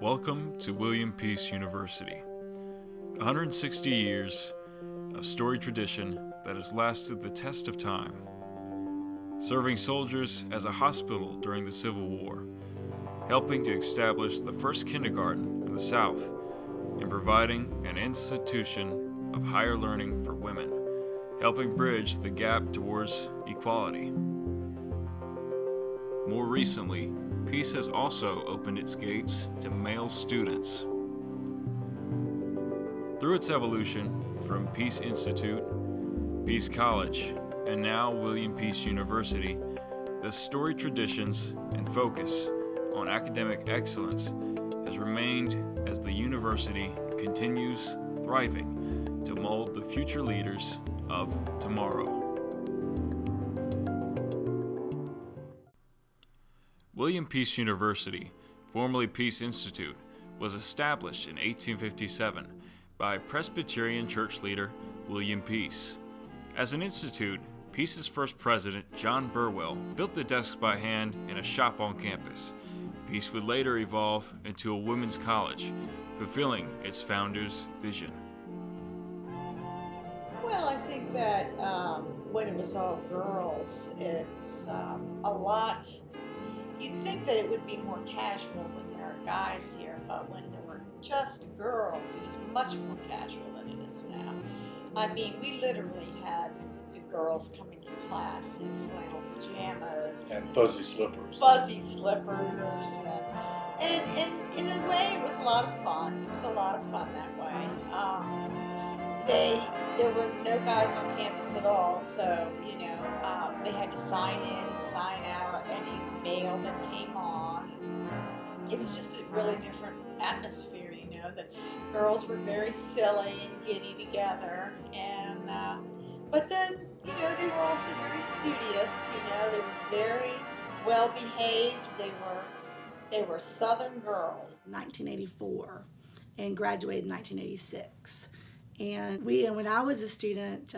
Welcome to William Peace University. 160 years of storied tradition that has lasted the test of time. Serving soldiers as a hospital during the Civil War, helping to establish the first kindergarten in the South, and providing an institution of higher learning for women, helping bridge the gap towards equality. More recently, Peace has also opened its gates to male students. Through its evolution from Peace Institute, Peace College, and now William Peace University, the storied traditions and focus on academic excellence has remained as the university continues thriving to mold the future leaders of tomorrow. William Peace University, formerly Peace Institute, was established in 1857 by Presbyterian church leader William Peace. As an institute, Peace's first president, John Burwell, built the desks by hand in a shop on campus. Peace would later evolve into a women's college, fulfilling its founder's vision. Well, I think that when it was all girls, it's a lot. You'd think that it would be more casual when there are guys here, but when there were just girls, it was much more casual than it is now. I mean, we literally had the girls coming to class in flannel pajamas. And fuzzy slippers. And in a way, it was a lot of fun. It was a lot of fun that way. There were no guys on campus at all, so, they had to sign in and sign out any male that came on. It was just a really different atmosphere, The girls were very silly and giddy together, and but then, they were also very studious. They were very well behaved. They were Southern girls. 1984, and graduated in 1986. And when I was a student,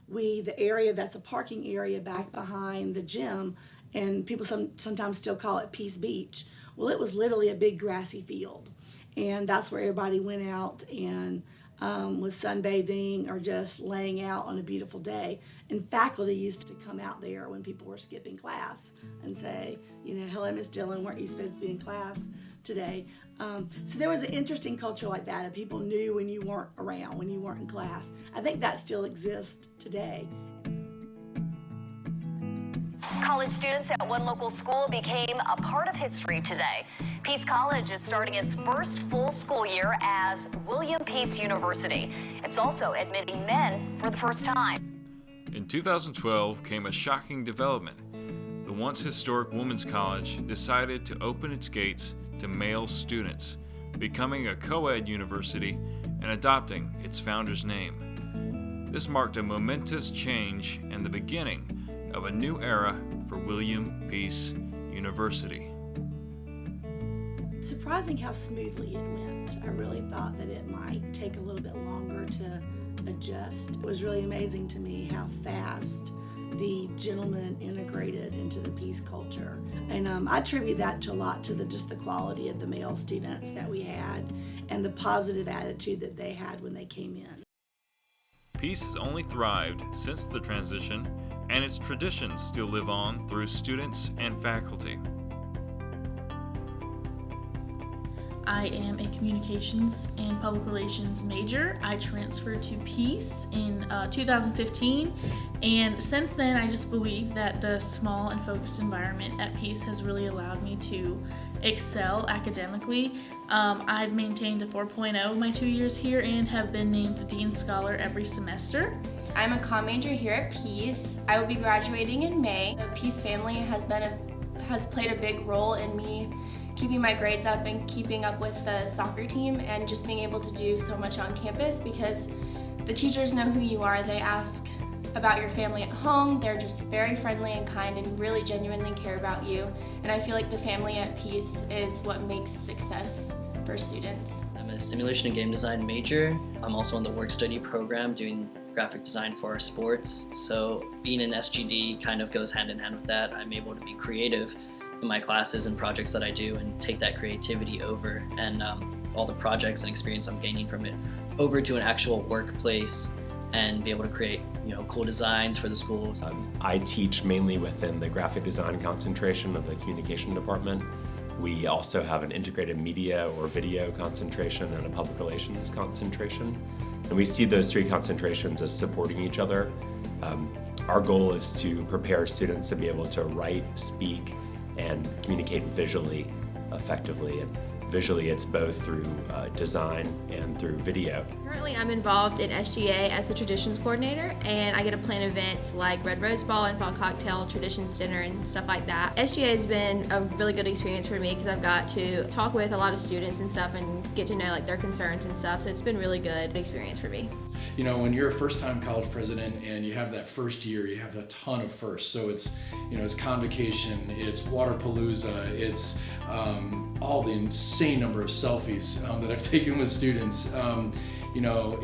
the area that's a parking area back behind the gym, and people sometimes still call it Peace Beach. Well, it was literally a big grassy field, and that's where everybody went out and was sunbathing or just laying out on a beautiful day. And faculty used to come out there when people were skipping class and say, hello, Miss Dillon, weren't you supposed to be in class today? So there was an interesting culture like that, and people knew when you weren't around, when you weren't in class. I think that still exists today. College students at one local school became a part of history today. Peace College is starting its first full school year as William Peace University. It's also admitting men for the first time. In 2012 came a shocking development. The once historic Women's College decided to open its gates to male students, becoming a co-ed university and adopting its founder's name. This marked a momentous change and the beginning of a new era for William Peace University. Surprising how smoothly it went. I really thought that it might take a little bit longer to adjust. It was really amazing to me how fast the gentlemen integrated into the Peace culture. And I attribute that to a lot to just the quality of the male students that we had and the positive attitude that they had when they came in. Peace has only thrived since the transition, and its traditions still live on through students and faculty. I am a communications and public relations major. I transferred to Peace in 2015, and since then I just believe that the small and focused environment at Peace has really allowed me to excel academically. I've maintained a 4.0 my 2 years here and have been named Dean Scholar every semester. I'm a comm major here at Peace. I will be graduating in May. The Peace family has played a big role in me keeping my grades up and keeping up with the soccer team and just being able to do so much on campus because the teachers know who you are. They ask about your family at home. They're just very friendly and kind and really genuinely care about you. And I feel like the family at Peace is what makes success for students. I'm a simulation and game design major. I'm also in the work study program doing graphic design for our sports. So being an SGD kind of goes hand in hand with that. I'm able to be creative my classes and projects that I do and take that creativity over and all the projects and experience I'm gaining from it over to an actual workplace and be able to create, cool designs for the schools. I teach mainly within the graphic design concentration of the communication department. We also have an integrated media or video concentration and a public relations concentration. And we see those three concentrations as supporting each other. Our goal is to prepare students to be able to write, speak, and communicate visually effectively. And visually, it's both through design and through video. Currently, I'm involved in SGA as the traditions coordinator, and I get to plan events like Red Rose Ball and Fall Cocktail, Traditions Dinner, and stuff like that. SGA has been a really good experience for me because I've got to talk with a lot of students and stuff and get to know their concerns and stuff, so it's been really good experience for me. When you're a first-time college president and you have that first year, you have a ton of firsts. So it's, it's convocation, it's Waterpalooza, it's all the insane number of selfies that I've taken with students.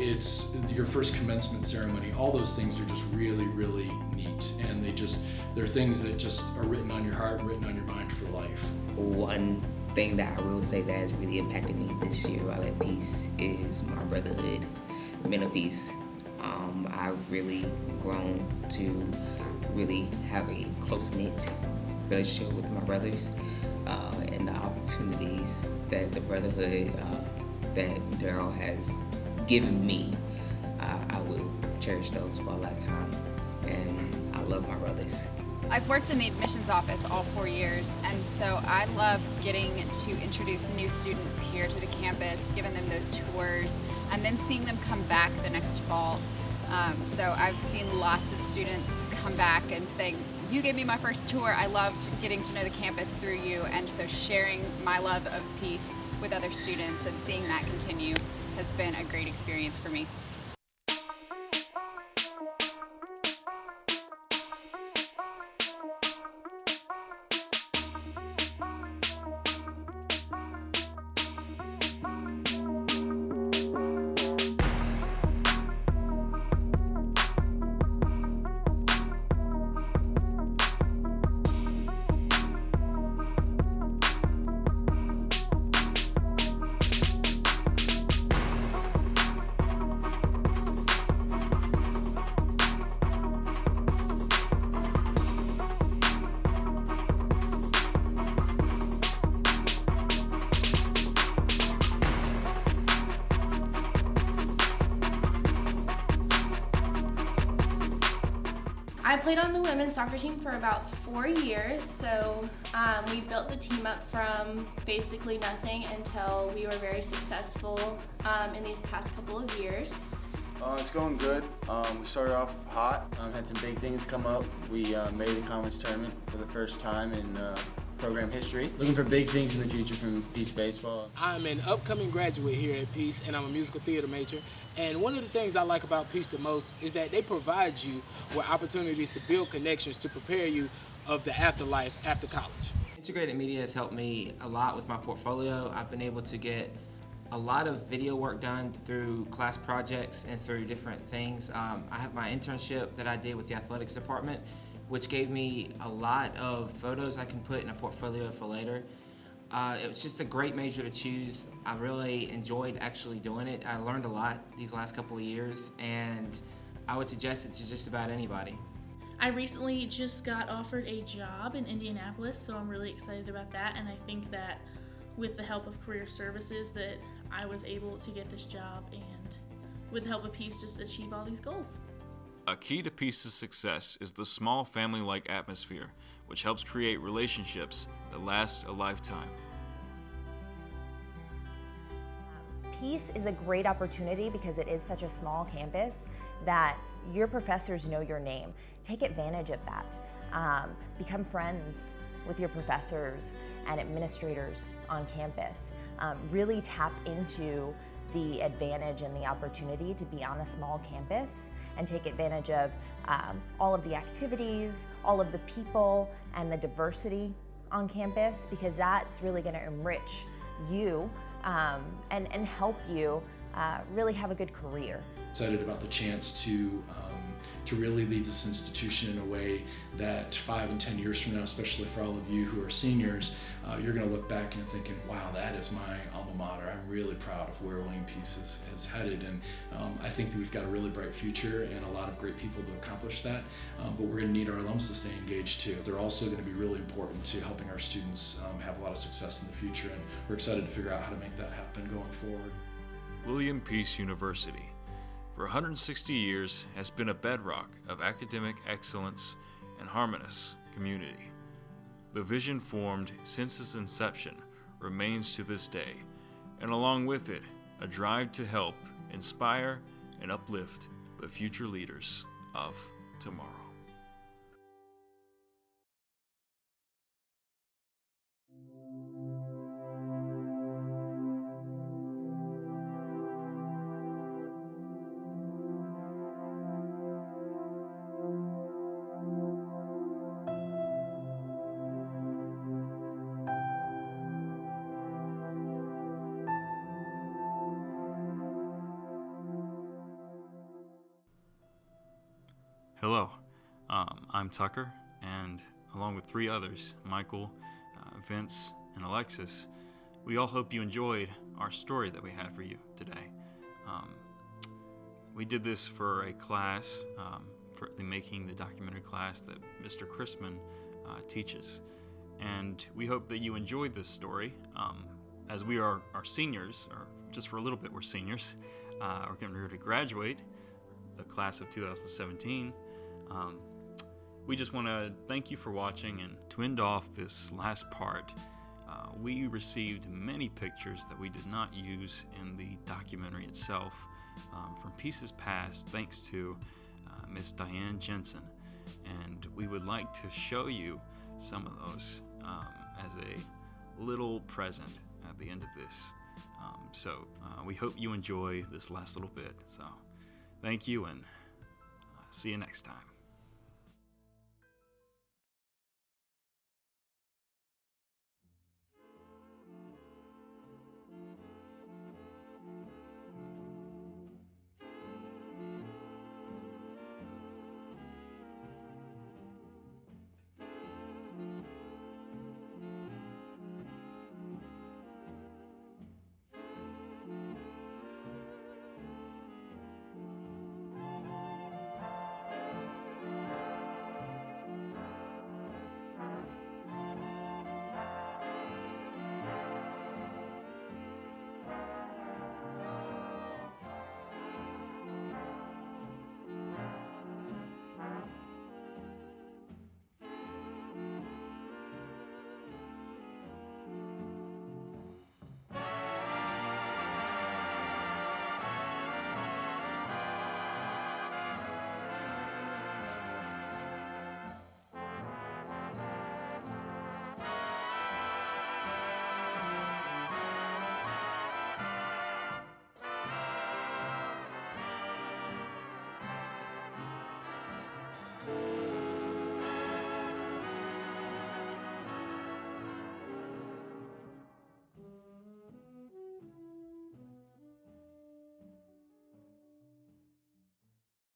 It's your first commencement ceremony. All those things are just really, really neat, and they're things that just are written on your heart and written on your mind for life. One thing that I will say that has really impacted me this year while at Peace is my brotherhood, Men of Peace. I've really grown to really have a close-knit relationship with my brothers, and the opportunities that the brotherhood that Daryl has given me, I will cherish those for a lifetime, and I love my brothers. I've worked in the admissions office all 4 years, and so I love getting to introduce new students here to the campus, giving them those tours, and then seeing them come back the next fall. So I've seen lots of students come back and saying, "You gave me my first tour. I loved getting to know the campus through you," and so sharing my love of Peace with other students and seeing that continue has been a great experience for me. I played on the women's soccer team for about 4 years, so we built the team up from basically nothing until we were very successful in these past couple of years. It's going good. We started off hot, had some big things come up. We made the conference tournament for the first time in program history. Looking for big things in the future from Peace Baseball. I'm an upcoming graduate here at Peace, and I'm a musical theater major. And one of the things I like about Peace the most is that they provide you with opportunities to build connections to prepare you of the afterlife after college. Integrated media has helped me a lot with my portfolio. I've been able to get a lot of video work done through class projects and through different things. I have my internship that I did with the athletics department, which gave me a lot of photos I can put in a portfolio for later. It was just a great major to choose. I really enjoyed actually doing it. I learned a lot these last couple of years, and I would suggest it to just about anybody. I recently just got offered a job in Indianapolis, so I'm really excited about that, and I think that with the help of Career Services that I was able to get this job, and with the help of Peace, just achieve all these goals. A key to Peace's success is the small family-like atmosphere, which helps create relationships that last a lifetime. Peace is a great opportunity because it is such a small campus that your professors know your name. Take advantage of that. Become friends with your professors and administrators on campus. Really tap into the advantage and the opportunity to be on a small campus and take advantage of all of the activities, all of the people, and the diversity on campus, because that's really going to enrich you and help you really have a good career. Excited about the chance to to really lead this institution in a way that 5 and 10 years from now, especially for all of you who are seniors, you're going to look back and you're thinking, wow, that is my alma mater. I'm really proud of where William Peace is headed, and I think that we've got a really bright future and a lot of great people to accomplish that, but we're going to need our alums to stay engaged too. They're also going to be really important to helping our students have a lot of success in the future, and we're excited to figure out how to make that happen going forward. William Peace University, for 160 years, has been a bedrock of academic excellence and harmonious community. The vision formed since its inception remains to this day, and along with it, a drive to help inspire and uplift the future leaders of tomorrow. Hello, I'm Tucker, and along with 3 others, Michael, Vince, and Alexis, we all hope you enjoyed our story that we had for you today. We did this for a class, for the Making the Documentary class that Mr. Chrisman teaches, and we hope that you enjoyed this story. As we are seniors, or just for a little bit we're seniors, we're getting ready to graduate, the class of 2017. We just want to thank you for watching, and to end off this last part, we received many pictures that we did not use in the documentary itself from Pieces Past, thanks to Miss Diane Jensen, and we would like to show you some of those as a little present at the end of this. So we hope you enjoy this last little bit. So thank you, and see you next time.